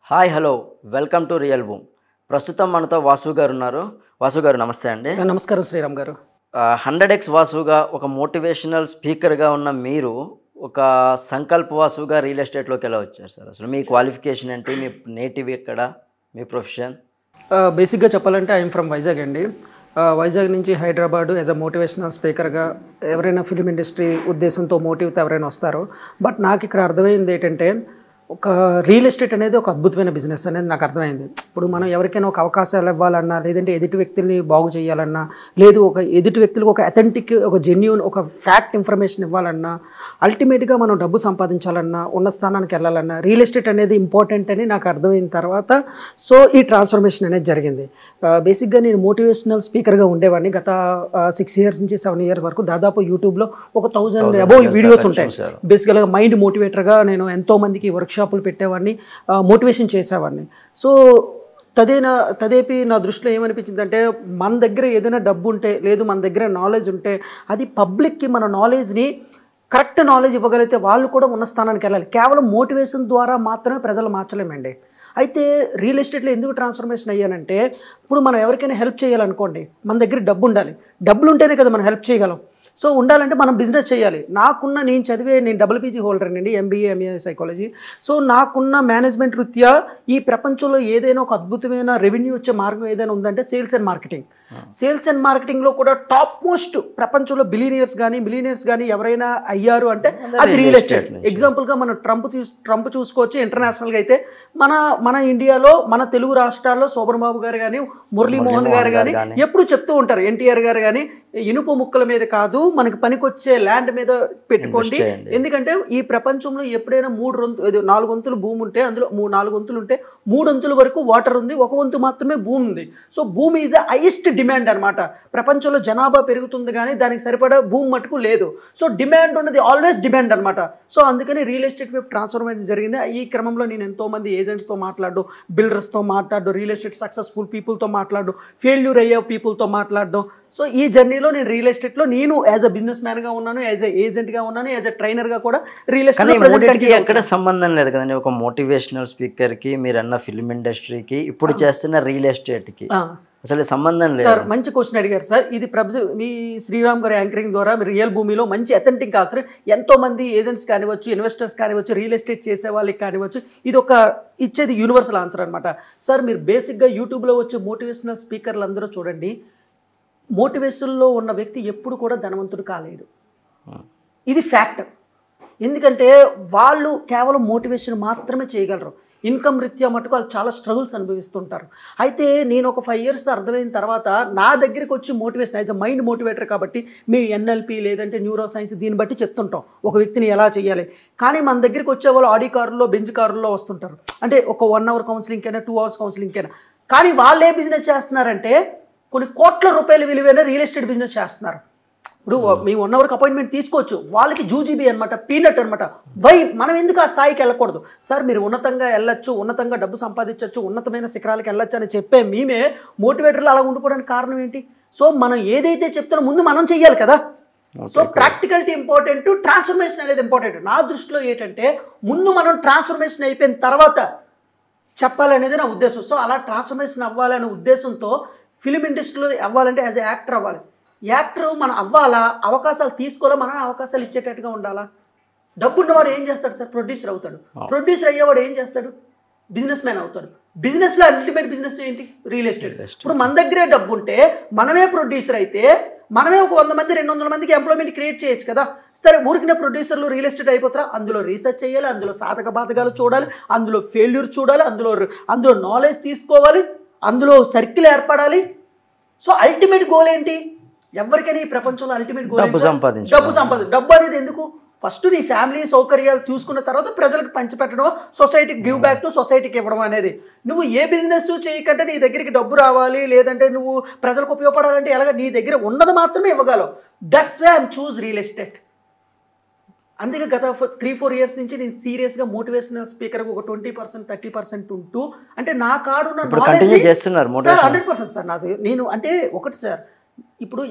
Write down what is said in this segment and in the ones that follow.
Hi hello welcome to real boom. ప్రస్తుతం మనతో వాసు గారు ఉన్నారు. వాసు గారు నమస్తే అండి. నమస్కారం శ్రీరామ్ గారు. 100x వాసుగా ఒక మోటివేషనల్ స్పీకర్గా ఉన్న మీరు ఒక సంకల్ప వాసుగా రియల్ ఎస్టేట్లోకి ఎలా వచ్చారు సార్? అసలు మీ క్వాలిఫికేషన్ ఏంటి, మీ నేటివ్ ఎక్కడ, మీ ప్రొఫెషన్? బేసిక్గా చెప్పాలంటే ఐఎమ్ ఫ్రమ్ వైజాగ్ అండి. వైజాగ్ నుంచి హైదరాబాదు యాజ్ అ మోటివేషనల్ స్పీకర్గా ఎవరైనా ఫిలిం ఇండస్ట్రీ ఉద్దేశంతో మోటివ్తో ఎవరైనా వస్తారో, బట్ నాకు ఇక్కడ అర్థమైంది ఏంటంటే ఒక రియల్ ఎస్టేట్ అనేది ఒక అద్భుతమైన బిజినెస్ అనేది నాకు అర్థమైంది. ఇప్పుడు మనం ఎవరికైనా ఒక అవకాశాలు ఇవ్వాలన్నా, లేదంటే ఎదుటి వ్యక్తుల్ని బాగు చేయాలన్నా, లేదు ఒక ఎదుటి వ్యక్తులకు ఒక అథెంటిక్, ఒక జెన్యూన్, ఒక ఫ్యాక్ట్ ఇన్ఫర్మేషన్ ఇవ్వాలన్నా, అల్టిమేట్గా మనం డబ్బు సంపాదించాలన్నా, ఉన్న స్థానానికి వెళ్ళాలన్నా రియల్ ఎస్టేట్ అనేది ఇంపార్టెంట్ అని నాకు అర్థమైన తర్వాత సో ఈ ట్రాన్స్ఫర్మేషన్ అనేది జరిగింది. బేసిక్గా నేను మోటివేషనల్ స్పీకర్గా ఉండేవాడిని. గత 6 years నుంచి 7 years వరకు దాదాపు యూట్యూబ్లో ఒక 1000 అబోవ్ వీడియోస్ ఉంటాయి. బేసికల్గా మైండ్ మోటివేటర్గా నేను ఎంతోమందికి వర్క్షాపులు పెట్టేవాడిని, మోటివేషన్ చేసేవాడిని. సో తదేపి నా దృష్టిలో ఏమనిపించిందంటే, మన దగ్గర ఏదైనా డబ్బు ఉంటే, లేదు మన దగ్గర నాలెడ్జ్ ఉంటే, అది పబ్లిక్కి మన నాలెడ్జ్ని కరెక్ట్ నాలెడ్జ్ ఇవ్వగలిగితే వాళ్ళు కూడా ఉన్న స్థానానికి వెళ్ళాలి. కేవలం మోటివేషన్ ద్వారా మాత్రమే ప్రజలు మార్చలేమండి. అయితే రియల్ ఎస్టేట్లో ఎందుకు ట్రాన్స్ఫర్మేషన్ అయ్యానంటే, ఇప్పుడు మనం ఎవరికైనా హెల్ప్ చేయాలనుకోండి, మన దగ్గర డబ్బు ఉండాలి. డబ్బులు ఉంటేనే కదా మనం హెల్ప్ చేయగలం. సో ఉండాలంటే మనం బిజినెస్ చేయాలి. నేను డబుల్ పీజీ హోల్డర్ అండి, ఎంబీఏ ఎంఏ సైకాలజీ. సో నాకున్న మేనేజ్మెంట్ రీత్యా ఈ ప్రపంచంలో ఏదైనా ఒక అద్భుతమైన రెవెన్యూ వచ్చే మార్గం ఏదైనా ఉందంటే sales and marketing. Sales and మార్కెటింగ్లో కూడా టాప్ మోస్ట్ ప్రపంచంలో మిలియనీర్స్ కానీ ఎవరైనా అయ్యారు అంటే అది రియల్ ఎస్టేట్. ఎగ్జాంపుల్గా మనం ట్రంప్ చూసుకోవచ్చు. ఇంటర్నేషనల్గా అయితే మన ఇండియాలో, మన తెలుగు రాష్ట్రాల్లో శోభన్ బాబు గారు కానీ, మురళీమోహన్ గారు కానీ ఎప్పుడు చెప్తూ ఉంటారు, ఎన్టీఆర్ గారు కానీ, ఇనుప ముక్కల మీద కాదు, మనకి పనికొచ్చే ల్యాండ్ మీద పెట్టుకోండి. ఎందుకంటే ఈ ప్రపంచంలో ఎప్పుడైనా 4 వంతులు భూమి ఉంటే, అందులో 4 వంతులు ఉంటే 3 వంతుల వరకు వాటర్ ఉంది, 1 వంతు మాత్రమే భూమి ఉంది. సో భూమి ఈజ్ హైయెస్ట్ డిమాండ్ అనమాట. ప్రపంచంలో జనాభా పెరుగుతుంది కానీ దానికి సరిపడా భూమి మటుకు లేదు. సో డిమాండ్ ఉన్నది ఆల్వేస్ డిమాండ్ అనమాట. సో అందుకని రియల్ ఎస్టేట్ వైపు ట్రాన్స్ఫర్మేషన్ జరిగింది. ఈ క్రమంలో నేను ఎంతోమంది ఏజెంట్స్తో మాట్లాడడం, బిల్డర్స్తో మాట్లాడడం, రియల్ ఎస్టేట్ సక్సెస్ఫుల్ పీపుల్తో మాట్లాడడం, ఫెయిల్యూర్ అయ్యే పీపుల్తో మాట్లాడడం. సో ఈ జర్నీలో నేను రియల్ ఎస్టేట్లో నేను యాజ్ అ బిజినెస్ మ్యాన్గా ఉన్నాను, యాజ్ అ ఏజెంట్గా ఉన్నాను, యాజ్ అ ట్రైనర్గా కూడా రియల్ ఎస్టేట్. ఎక్కడ సంబంధం లేదు కదండి ఒక మోటివేషనల్ స్పీకర్కి, మీరు అన్న ఫిల్మ్ ఇండస్ట్రీకి, ఇప్పుడు చేస్తున్న రియల్ ఎస్టేట్కి అసలు సంబంధం లేదు సార్. మంచి క్వశ్చన్ అడిగారు సార్. ఇది మీ శ్రీరామ్ గారి యాంకరింగ్ ద్వారా మీరు రియల్ భూమిలో మంచి అథెంటిక్ ఆన్సర్. ఎంతోమంది ఏజెంట్స్ కానివచ్చు, ఇన్వెస్టర్స్ కానివచ్చు, రియల్ ఎస్టేట్ చేసే వాళ్ళకి కానివచ్చు, ఇది ఒక ఇచ్చేది యూనివర్సల్ ఆన్సర్ అనమాట. సార్ మీరు బేసిక్గా యూట్యూబ్లో వచ్చే మోటివేషనల్ స్పీకర్లు అందరూ చూడండి, మోటివేషన్లో ఉన్న వ్యక్తి ఎప్పుడు కూడా ధనవంతుడు కాలేడు. ఇది ఫ్యాక్ట్. ఎందుకంటే వాళ్ళు కేవలం మోటివేషన్ మాత్రమే చేయగలరు. ఇన్కమ్ రీత్యా మటుకు వాళ్ళు చాలా స్ట్రగుల్స్ అనుభవిస్తుంటారు. అయితే నేను ఒక 5 years అర్థమైన తర్వాత నా దగ్గరికి వచ్చి motivation as a mind motivator కాబట్టి మీ ఎన్ఎల్పి లేదంటే న్యూరో సైన్స్ దీన్ని బట్టి చెప్తుంటాం ఒక వ్యక్తిని ఎలా చేయాలి. కానీ మన దగ్గరికి వచ్చే వాళ్ళు ఆడి కారుల్లో, బెంజ్ కారుల్లో వస్తుంటారు. అంటే ఒక 1 hour కౌన్సిలింగ్ అయినా 2 hours కౌన్సిలింగ్ అయినా. కానీ వాళ్ళు ఏ బిజినెస్ చేస్తున్నారంటే కొన్ని కోట్ల రూపాయల విలువైన రియల్ ఎస్టేట్ బిజినెస్ చేస్తున్నారు. ఇప్పుడు మేము 1 hour అపాయింట్మెంట్ తీసుకోవచ్చు, వాళ్ళకి జూజీబీ అనమాట, పీనట్ అనమాట. మనం ఎందుకు ఆ స్థాయికి వెళ్ళకూడదు? సార్ మీరు ఉన్నతంగా వెళ్ళొచ్చు, ఉన్నతంగా డబ్బు సంపాదించవచ్చు, ఉన్నతమైన శిఖరాలకు వెళ్ళొచ్చు అని చెప్పే మేమే మోటివేటర్లు అలా ఉండిపోవడానికి కారణం ఏంటి? సో మనం ఏదైతే చెప్తానో ముందు మనం చెయ్యాలి కదా. సో ప్రాక్టికాలిటీ ఇంపార్టెంట్, ట్రాన్స్ఫర్మేషన్ అనేది ఇంపార్టెంట్. నా దృష్టిలో ఏంటంటే ముందు మనం ట్రాన్స్ఫర్మేషన్ అయిపోయిన తర్వాత చెప్పాలనేది నా ఉద్దేశం. సో అలా ట్రాన్స్ఫర్మేషన్ అవ్వాలనే ఉద్దేశంతో ఫిలిం ఇండస్ట్రీలో అవ్వాలంటే యాజ్ ఎ యాక్టర్ అవ్వాలి. యాక్టర్ మనం అవ్వాలా, అవకాశాలు తీసుకోవాలా, మనం అవకాశాలు ఇచ్చేటట్టుగా ఉండాలా. డబ్బు ఉన్నవాడు ఏం చేస్తాడు సార్? ప్రొడ్యూసర్ అవుతాడు. ప్రొడ్యూసర్ అయ్యేవాడు ఏం చేస్తాడు? బిజినెస్ మ్యాన్ అవుతాడు. బిజినెస్లో అల్టిమేట్ బిజినెస్ ఏంటి? Real estate. ఇప్పుడు మన దగ్గరే డబ్బు ఉంటే మనమే ప్రొడ్యూసర్ అయితే మనమే ఒక 100 మంది 200 మందికి ఎంప్లాయ్మెంట్ క్రియేట్ చేయొచ్చు కదా. సరే ఊరికిన ప్రొడ్యూసర్లు రియల్ ఎస్టేట్ అయిపోతారా? అందులో రీసెర్చ్ చేయాలి, అందులో సాధక బాధకాలు చూడాలి, అందులో ఫెయిల్యూర్ చూడాలి, అందులో నాలెడ్జ్ తీసుకోవాలి, అందులో సర్కిల్ ఏర్పడాలి. సో అల్టిమేట్ గోల్ ఏంటి? ఎవరికైనా ఈ ప్రపంచంలో అల్టిమేట్ గోల్ డబ్బు సంపాదించడం. డబ్బు అనేది ఎందుకు? ఫస్ట్ నీ ఫ్యామిలీ సౌకర్యాలు చూసుకున్న తర్వాత ప్రజలకు పంచిపెట్టడం, సొసైటీకి గివ్ బ్యాక్ టు సొసైటీకి ఇవ్వడం అనేది. నువ్వు ఏ బిజినెస్ చేయకంటే నీ దగ్గరికి డబ్బు రావాలి, లేదంటే నువ్వు ప్రజలకు ఉపయోగపడాలంటే ఎలాగ నీ దగ్గర ఉన్నది మాత్రమే ఇవ్వగలవు. That's why I'm choose real estate. అందుకే గత 3-4 years నుంచి నేను సీరియస్గా మోటివేషనల్ స్పీకర్గా ఒక 20% 30% ఉంటూ, అంటే నా కాడున్న నాలెడ్జ్ 100% సార్. నేను అంటే ఒకటి సార్, ఇప్పుడు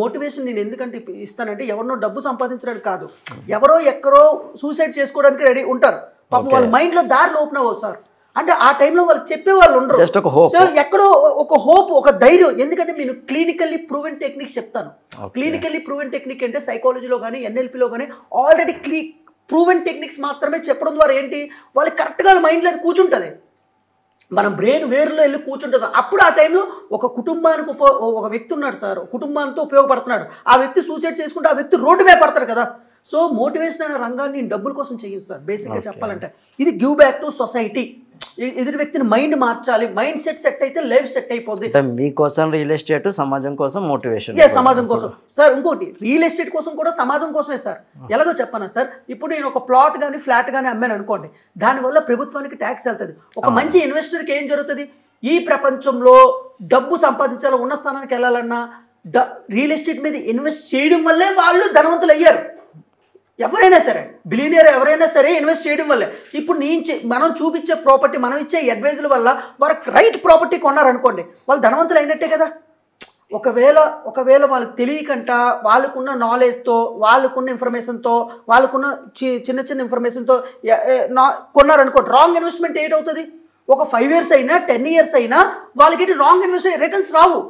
మోటివేషన్ నేను ఎందుకంటే ఇస్తానంటే ఎవరినో డబ్బు సంపాదించడానికి కాదు, ఎవరో ఎక్కడో సూసైడ్ చేసుకోవడానికి రెడీ ఉంటారు పాపం, వాళ్ళ మైండ్లో దారులు ఓపెన్ అవ్వదు సార్. అంటే ఆ టైంలో వాళ్ళు చెప్పే వాళ్ళు ఉండరు. జస్ట్ ఒక హోప్. సో ఎక్కడో ఒక హోప్, ఒక ధైర్యం. ఎందుకంటే నేను క్లినికల్లీ ప్రూవెన్ టెక్నిక్స్ చెప్తాను. క్లినికల్లీ ప్రూవెన్ టెక్నిక్ అంటే సైకాలజీలో కానీ ఎన్ఎల్పిలో కానీ ఆల్రెడీ ప్రూవెన్ టెక్నిక్స్ మాత్రమే చెప్పడం ద్వారా ఏంటి, వాళ్ళకి కరెక్ట్గా మైండ్లో అది కూర్చుంటుంది, మన బ్రెయిన్ వేరులో వెళ్ళి కూర్చుంటుంది. అప్పుడు ఆ టైంలో ఒక కుటుంబానికి ఒక వ్యక్తి ఉన్నాడు సార్, కుటుంబాంతో ఉపయోగపడుతున్నాడు, ఆ వ్యక్తి సూసైడ్ చేసుకుంటే ఆ వ్యక్తి రోడ్డు మీద పడతాడు కదా. సో మోటివేషన్ అనే రంగాన్ని డబ్బుల కోసం చేయదు సార్. బేసిక్గా చెప్పాలంటే ఇది గివ్ బ్యాక్ టు సొసైటీ. ఎదురు వ్యక్తిని మైండ్ మార్చాలి, మైండ్ సెట్ అయితే లైఫ్ సెట్ అయిపోద్ది. మీకోసం రియల్ ఎస్టేట్, సమాజం కోసం మోటివేషన్. సమాజం కోసం సార్. ఇంకోటి రియల్ ఎస్టేట్ కోసం కూడా సమాజం కోసమే సార్. ఎలాగో చెప్పనా సార్, ఇప్పుడు నేను ఒక ప్లాట్ కానీ ఫ్లాట్ కానీ అమ్మాను అనుకోండి, దానివల్ల ప్రభుత్వానికి ట్యాక్స్ వెళ్తుంది. ఒక మంచి ఇన్వెస్టర్కి ఏం జరుగుతుంది, ఈ ప్రపంచంలో డబ్బు సంపాదించాలి, ఉన్న స్థానానికి వెళ్ళాలన్నా రియల్ ఎస్టేట్ మీద ఇన్వెస్ట్ చేయడం వల్లే వాళ్ళు ధనవంతులు అయ్యారు. ఎవరైనా సరే బిలియనియర్ ఎవరైనా సరే ఇన్వెస్ట్ చేయడం వల్లే. ఇప్పుడు మనం చూపించే ప్రాపర్టీ, మనం ఇచ్చే అడ్వైజుల వల్ల వారికి రైట్ ప్రాపర్టీ కొన్నారనుకోండి, వాళ్ళు ధనవంతులు అయినట్టే కదా. ఒకవేళ వాళ్ళకి తెలియకంట వాళ్ళకున్న నాలెడ్జ్తో, వాళ్ళకున్న ఇన్ఫర్మేషన్తో, వాళ్ళకున్న చిన్న చిన్న ఇన్ఫర్మేషన్తో కొన్నారనుకోండి, రాంగ్ ఇన్వెస్ట్మెంట్ ఏటవుతుంది. ఒక 5 years అయినా 10 years అయినా వాళ్ళకి రాంగ్ ఇన్వెస్ట్మెంట్ రిటర్న్స్ రావు.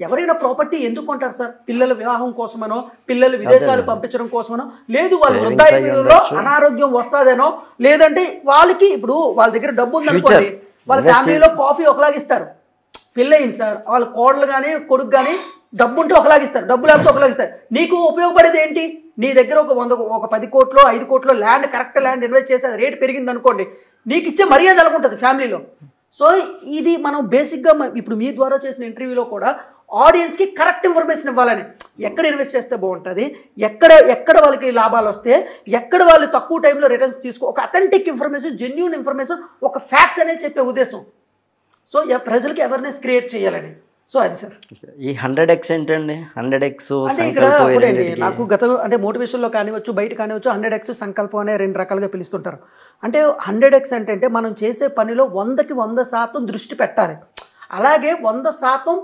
ఎవరైనా ప్రాపర్టీ ఎందుకు కొంటారు సార్? పిల్లల వివాహం కోసమనో, పిల్లలు విదేశాలు పంపించడం కోసమనో, లేదు వాళ్ళు వృద్ధాప్యంలో అనారోగ్యం వస్తుందేనో, లేదంటే వాళ్ళకి ఇప్పుడు వాళ్ళ దగ్గర డబ్బు ఉందనుకోండి, వాళ్ళ ఫ్యామిలీలో కాఫీ ఒకలాగిస్తారు. పెళ్ళయింది సార్, వాళ్ళ కోడలు కానీ కొడుకు కానీ డబ్బు ఉంటే ఒకలాగిస్తారు, డబ్బు లేకపోతే ఒకలాగిస్తారు. నీకు ఉపయోగపడేది ఏంటి? నీ దగ్గర ఒక 10 కోట్లు 5 కోట్లు ల్యాండ్, కరెక్ట్ ల్యాండ్ ఇన్వెస్ట్ చేసి అది రేటు పెరిగింది అనుకోండి, నీకు ఇచ్చే మర్యాద ఎలాగుంటుంది ఫ్యామిలీలో. సో ఇది మనం బేసిక్గా ఇప్పుడు మీ ద్వారా చేసిన ఇంటర్వ్యూలో కూడా ఆడియన్స్కి కరెక్ట్ ఇన్ఫర్మేషన్ ఇవ్వాలని, ఎక్కడ ఇన్వెస్ట్ చేస్తే బాగుంటుంది, ఎక్కడ వాళ్ళకి లాభాలు వస్తే, ఎక్కడ వాళ్ళు తక్కువ టైంలో రిటర్న్స్ ఒక అథెంటిక్ ఇన్ఫర్మేషన్, జెన్యూన్ ఇన్ఫర్మేషన్, ఒక ఫ్యాక్ట్స్ అనేది చెప్పే ఉద్దేశం. సో ప్రజలకి అవేర్నెస్ క్రియేట్ చేయాలని. సో అది సార్. ఈ 100x ఏంటండి? 100x అంటే ఇక్కడ నాకు అంటే మోటివేషన్లో కానివచ్చు, బయట కానివచ్చు, 100x సంకల్పం అనే 2 రకాలుగా పిలుస్తుంటారు. అంటే 100x అంటే మనం చేసే పనిలో 100కి 100% దృష్టి పెట్టాలి, అలాగే 100%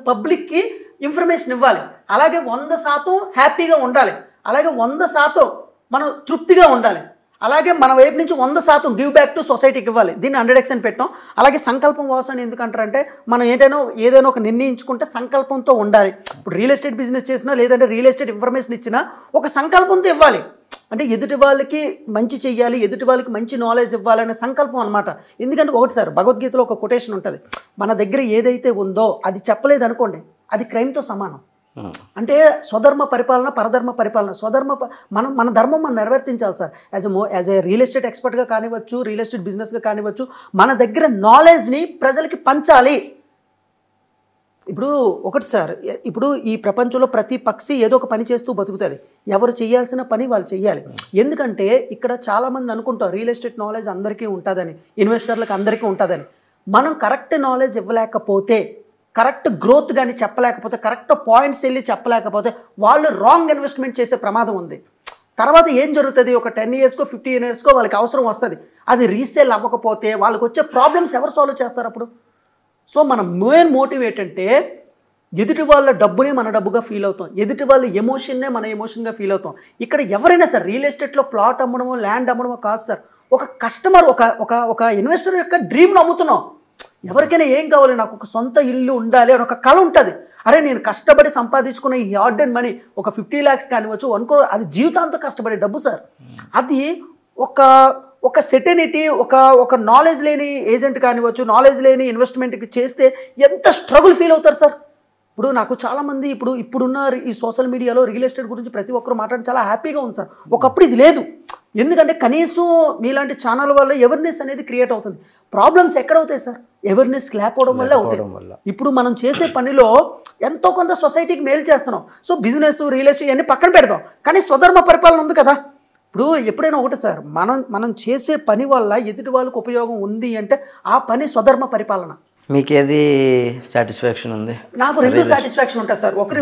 పబ్లిక్కి ఇన్ఫర్మేషన్ ఇవ్వాలి, అలాగే 100% హ్యాపీగా ఉండాలి, అలాగే 100% మనం తృప్తిగా ఉండాలి, అలాగే మన వైపు నుంచి 100% గివ్ బ్యాక్ టు సొసైటీకి ఇవ్వాలి. దీన్ని 100x అని పెట్టాం. అలాగే సంకల్పం వాసన ఎందుకంటారంటే మనం ఏదైనా ఒక నిర్ణయించుకుంటే సంకల్పంతో ఉండాలి. ఇప్పుడు రియల్ ఎస్టేట్ బిజినెస్ చేసినా, లేదంటే రియల్ ఎస్టేట్ ఇన్ఫర్మేషన్ ఇచ్చినా ఒక సంకల్పంతో ఇవ్వాలి. అంటే ఎదుటి వాళ్ళకి మంచి చెయ్యాలి, ఎదుటి వాళ్ళకి మంచి నాలెడ్జ్ ఇవ్వాలనే సంకల్పం అనమాట. ఎందుకంటే ఒకటి సార్, భగవద్గీతలో ఒక కొటేషన్ ఉంటుంది, మన దగ్గర ఏదైతే ఉందో అది చెప్పలేదు అనుకోండి, అది క్రైమ్తో సమానం. అంటే స్వధర్మ పరిపాలన, పరధర్మ పరిపాలన. మన ధర్మం మనం నెరవేర్తించాలి sir. As a real estate ఎక్స్పర్ట్గా కానివచ్చు, రియల్ ఎస్టేట్ బిజినెస్గా కానివచ్చు, మన దగ్గర నాలెడ్జ్ని ప్రజలకి పంచాలి. ఇప్పుడు ఒకటి సార్, ఇప్పుడు ఈ ప్రపంచంలో ప్రతి పక్షి ఏదో ఒక పని చేస్తూ బతుకుతుంది. ఎవరు చేయాల్సిన పని వాళ్ళు చేయాలి. ఎందుకంటే ఇక్కడ చాలామంది అనుకుంటారు రియల్ ఎస్టేట్ నాలెడ్జ్ అందరికీ ఉంటుందని, ఇన్వెస్టర్లకు అందరికీ ఉంటుందని. మనం కరెక్ట్ నాలెడ్జ్ ఇవ్వలేకపోతే, కరెక్ట్ గ్రోత్ కానీ చెప్పలేకపోతే, కరెక్ట్ పాయింట్స్ వెళ్ళి చెప్పలేకపోతే వాళ్ళు రాంగ్ ఇన్వెస్ట్మెంట్ చేసే ప్రమాదం ఉంది. తర్వాత ఏం జరుగుతుంది, ఒక 10 yearsకో 15 yearsకో వాళ్ళకి అవసరం వస్తుంది, అది రీసేల్ అవ్వకపోతే వాళ్ళకి వచ్చే ప్రాబ్లమ్స్ ఎవరు సాల్వ్ చేస్తారు అప్పుడు? సో మన మెయిన్ మోటివ్ ఏంటంటే ఎదుటి వాళ్ళ డబ్బునే మన డబ్బుగా ఫీల్ అవుతాం, ఎదుటి వాళ్ళ ఎమోషన్నే మన ఎమోషన్గా ఫీల్ అవుతాం. ఇక్కడ ఎవరైనా సార్ రియల్ ఎస్టేట్లో ప్లాట్ అమ్మడమో, ల్యాండ్ అమ్మడమో కాదు సార్. ఒక కస్టమర్, ఒక ఇన్వెస్టర్ యొక్క డ్రీమ్ను అమ్ముతున్నాం. ఎవరికైనా ఏం కావాలి, నాకు ఒక సొంత ఇల్లు ఉండాలి అని ఒక కళ ఉంటుంది. అరే నేను కష్టపడి సంపాదించుకున్న ఈ హార్డ్ అండ్ మనీ ఒక 50 lakhs కానివచ్చు, 1 crore, అది జీవితాంతం కష్టపడే డబ్బు సార్. అది ఒక సెటెనిటీ, ఒక నాలెడ్జ్ లేని ఏజెంట్ కానివచ్చు, నాలెడ్జ్ లేని ఇన్వెస్ట్మెంట్కి చేస్తే ఎంత స్ట్రగుల్ ఫీల్ అవుతారు సార్. ఇప్పుడు నాకు చాలామంది ఇప్పుడున్న ఈ సోషల్ మీడియాలో రియల్ ఎస్టేట్ గురించి ప్రతి ఒక్కరు మాట్లాడి చాలా హ్యాపీగా ఉంది సార్. ఒకప్పుడు ఇది లేదు. ఎందుకంటే కనీసం మీలాంటి ఛానల్ వల్ల అవేర్నెస్ అనేది క్రియేట్ అవుతుంది. ప్రాబ్లమ్స్ ఎక్కడ అవుతాయి సార్? అవేర్నెస్ లేకపోవడం వల్ల అవుతాయి. ఇప్పుడు మనం చేసే పనిలో ఎంతో కొంత సొసైటీకి మేలు చేస్తున్నాం. సో బిజినెస్, రియల్ ఎస్టేట్ ఇవన్నీ పక్కన పెడదాం, కానీ స్వధర్మ పరిపాలన ఉంది కదా. ఇప్పుడు ఎప్పుడైనా ఒకటి సార్, మనం చేసే పని వల్ల ఎదుటి వాళ్ళకి ఉపయోగం ఉంది అంటే ఆ పని స్వధర్మ పరిపాలన. మీకేది సాటిస్ఫాక్షన్ ఉంది? నాకు 2 సాటిస్ఫాక్షన్ ఉంటుంది సార్. ఒకటి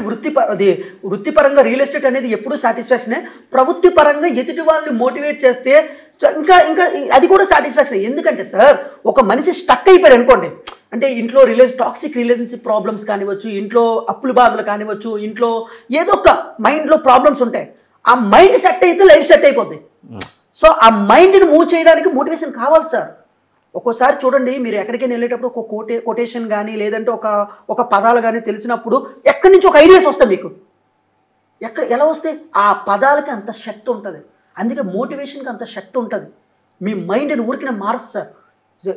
వృత్తిపరంగా రియల్ ఎస్టేట్ అనేది ఎప్పుడు సాటిస్ఫాక్షనే. ప్రవృత్తి పరంగా ఎదుటి వాళ్ళని మోటివేట్ చేస్తే ఇంకా అది కూడా సాటిస్ఫాక్షన్. ఎందుకంటే సార్ ఒక మనిషి స్టక్ అయిపోయాడు అనుకోండి, అంటే ఇంట్లో టాక్సిక్ రిలేషన్షిప్ ప్రాబ్లమ్స్ కానివచ్చు, ఇంట్లో అప్పుల బాధలు కానివచ్చు, ఇంట్లో ఏదో ఒక మైండ్లో ప్రాబ్లమ్స్ ఉంటాయి. ఆ మైండ్ సెట్ అయితే లైఫ్ సెట్ అయిపోద్ది. సో ఆ మైండ్ని మూవ్ చేయడానికి మోటివేషన్ కావాలి సార్. ఒక్కోసారి చూడండి, మీరు ఎక్కడికైనా వెళ్ళేటప్పుడు ఒక కొటేషన్ కానీ లేదంటే ఒక పదాలు కానీ తెలిసినప్పుడు ఎక్కడి నుంచి ఒక ఐడియాస్ వస్తాయి మీకు. ఎలా వస్తాయి? ఆ పదాలకి అంత శక్తి ఉంటుంది. అందుకే మోటివేషన్కి అంత శక్తి ఉంటుంది. మీ మైండ్ని ఊరికినే మారుస్తారు.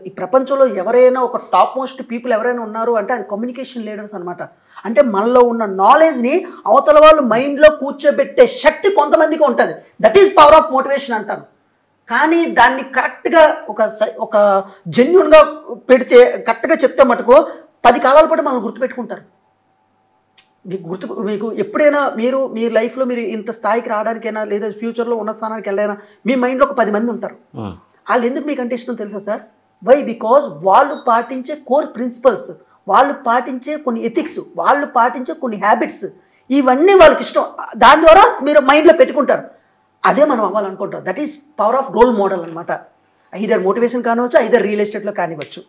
ఈ ప్రపంచంలో ఎవరైనా ఒక టాప్ మోస్ట్ పీపుల్ ఎవరైనా ఉన్నారు అంటే అది కమ్యూనికేషన్ లీడర్స్ అనమాట. అంటే మనలో ఉన్న నాలెడ్జ్ని అవతల వాళ్ళు మైండ్లో కూర్చోబెట్టే శక్తి కొంతమందికి ఉంటుంది. That is power of motivation అంటాను. కానీ దాన్ని కరెక్ట్గా ఒక జెన్యున్గా పెడితే, కరెక్ట్గా చెప్తే మటుకు 10 కాలాల పాటు మనల్ని గుర్తుపెట్టుకుంటారు. మీకు ఎప్పుడైనా మీ లైఫ్లో మీరు ఇంత స్థాయికి రావడానికైనా లేదా ఫ్యూచర్లో ఉన్న స్థానానికి వెళ్ళైనా మీ మైండ్లో ఒక 10 మంది ఉంటారు. వాళ్ళు ఎందుకు మీకు అంటే ఇష్టం తెలుసా సార్? వై? బికాజ్ వాళ్ళు పాటించే కోర్ ప్రిన్సిపల్స్, వాళ్ళు పాటించే కొన్ని ఎథిక్స్, వాళ్ళు పాటించే కొన్ని హ్యాబిట్స్, ఇవన్నీ వాళ్ళకి ఇష్టం. దాని ద్వారా మీరు మైండ్లో పెట్టుకుంటారు. అదే మనం అవ్వాలనుకుంటాం. That is power of role model అనమాట. ఐదర్ మోటివేషన్ కానివచ్చు, ఐదర్ రియల్ ఎస్టేట్లో కానివచ్చు.